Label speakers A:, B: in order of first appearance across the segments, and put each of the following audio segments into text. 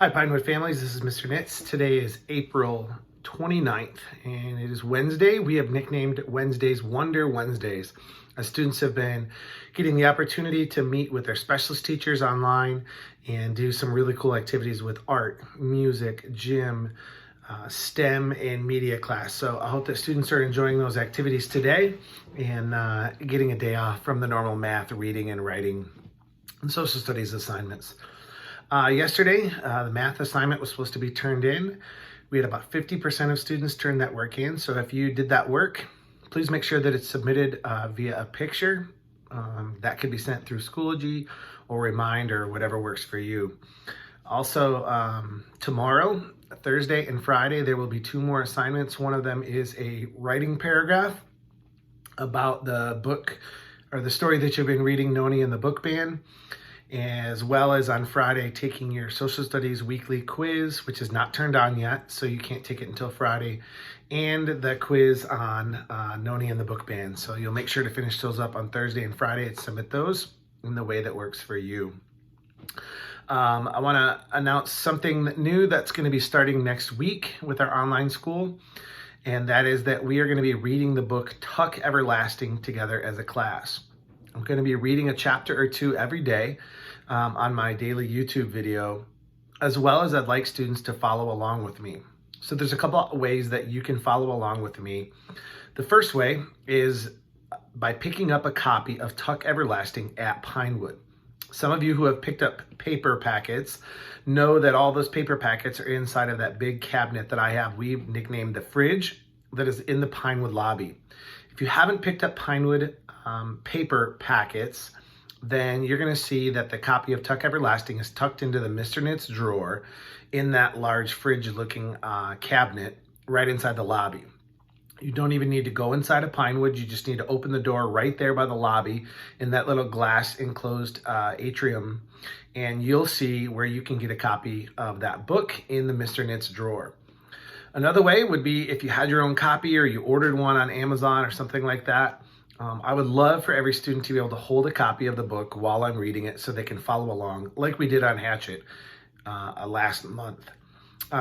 A: Hi, Pinewood families. This is Mr. Nitz. Today is April 29th, and it is Wednesday. We have nicknamed Wednesdays Wonder Wednesdays, as students have been getting the opportunity to meet with their specialist teachers online and do some really cool activities with art, music, gym, STEM, and media class. So I hope that students are enjoying those activities today and getting a day off from the normal math, reading, and writing and social studies assignments. Yesterday, the math assignment was supposed to be turned in. We had about 50% of students turn that work in. So if you did that work, please make sure that it's submitted via a picture. That could be sent through Schoology or Remind or whatever works for you. Also, tomorrow, Thursday and Friday, there will be 2 more assignments. One of them is a writing paragraph about the book or the story that you've been reading, Noni and the Book Ban, as well as on Friday taking your social studies weekly quiz, which is not turned on yet, so you can't take it until Friday, and the quiz on Noni and the Book Ban. So you'll make sure to finish those up on Thursday and Friday and submit those in the way that works for you. I want to announce something new that's going to be starting next week with our online school, and that is that we are going to be reading the book Tuck Everlasting together as a class. I'm going to be reading a chapter or 2 every day on my daily YouTube video, as well as I'd like students to follow along with me. So there's a couple of ways that you can follow along with me. The first way is by picking up a copy of Tuck Everlasting at Pinewood. Some of you who have picked up paper packets know that all those paper packets are inside of that big cabinet that I have. We've nicknamed the fridge that is in the Pinewood lobby. If you haven't picked up Pinewood paper packets, then you're going to see that the copy of Tuck Everlasting is tucked into the Mr. Nitz drawer in that large fridge-looking cabinet right inside the lobby. You don't even need to go inside of Pinewood. You just need to open the door right there by the lobby in that little glass enclosed atrium, and you'll see where you can get a copy of that book in the Mr. Nitz drawer. Another way would be if you had your own copy or you ordered one on Amazon or something like that. I would love for every student to be able to hold a copy of the book while I'm reading it so they can follow along like we did on Hatchet last month.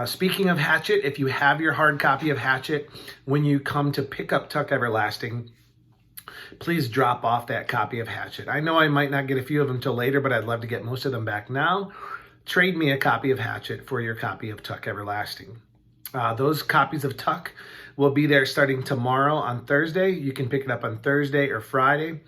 A: Speaking of Hatchet, if you have your hard copy of Hatchet, when you come to pick up Tuck Everlasting, please drop off that copy of Hatchet. I know I might not get a few of them till later, but I'd love to get most of them back now. Trade me a copy of Hatchet for your copy of Tuck Everlasting. Those copies of Tuck will be there starting tomorrow on Thursday. You can pick it up on Thursday or Friday.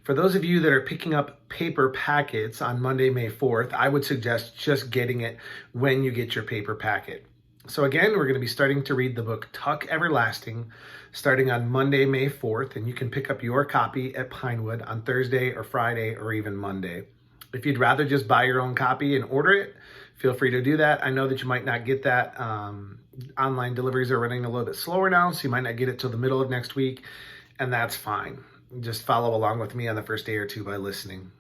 A: For those of you that are picking up paper packets on Monday, May 4th, I would suggest just getting it when you get your paper packet. So again, we're going to be starting to read the book Tuck Everlasting starting on Monday, May 4th, and you can pick up your copy at Pinewood on Thursday or Friday or even Monday. If you'd rather just buy your own copy and order it, feel free to do that. I know that you might not get that. Online deliveries are running a little bit slower now, so you might not get it till the middle of next week, and that's fine. Just follow along with me on the first day or 2 by listening.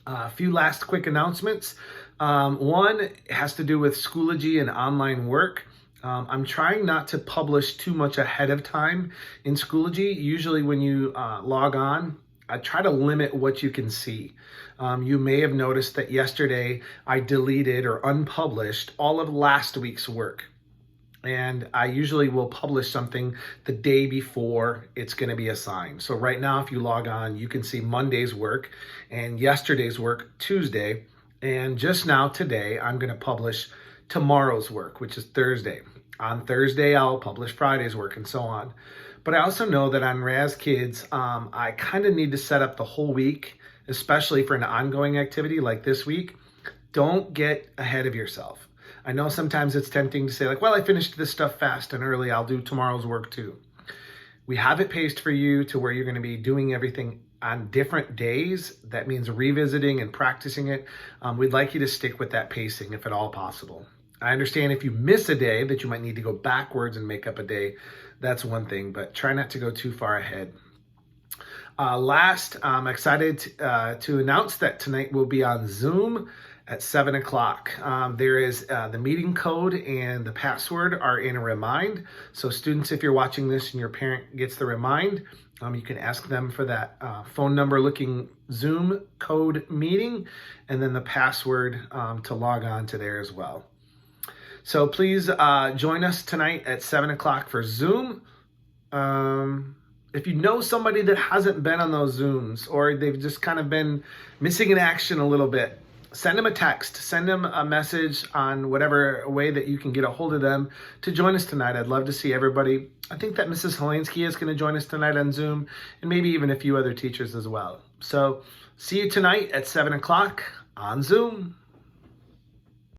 A: A few last quick announcements. One has to do with Schoology and online work. I'm trying not to publish too much ahead of time in Schoology. Usually when you log on, I try to limit what you can see. You may have noticed that yesterday I deleted or unpublished all of last week's work. And I usually will publish something the day before it's going to be assigned. So right now, if you log on, you can see Monday's work and yesterday's work Tuesday. And just now today, I'm going to publish tomorrow's work, which is Thursday. On Thursday, I'll publish Friday's work and so on. But I also know that on Raz Kids, I kind of need to set up the whole week, especially for an ongoing activity like this week. Don't get ahead of yourself. I know sometimes it's tempting to say like, well, I finished this stuff fast and early, I'll do tomorrow's work too. We have it paced for you to where you're going to be doing everything on different days. That means revisiting and practicing it. We'd like you to stick with that pacing if at all possible. I understand if you miss a day that you might need to go backwards and make up a day. That's one thing, but try not to go too far ahead. Last, I'm excited to announce that tonight we'll be on Zoom at 7 o'clock. There is the meeting code and the password are in a remind. So students, if you're watching this and your parent gets the remind, you can ask them for that phone number looking Zoom code meeting, and then the password to log on to there as well. So please join us tonight at 7 o'clock for Zoom. If you know somebody that hasn't been on those Zooms, or they've just kind of been missing in action a little bit, send them a text, send them a message on whatever way that you can get a hold of them to join us tonight. I'd love to see everybody. I think that Mrs. Helansky is going to join us tonight on Zoom, and maybe even a few other teachers as well. So see you tonight at 7 o'clock on Zoom.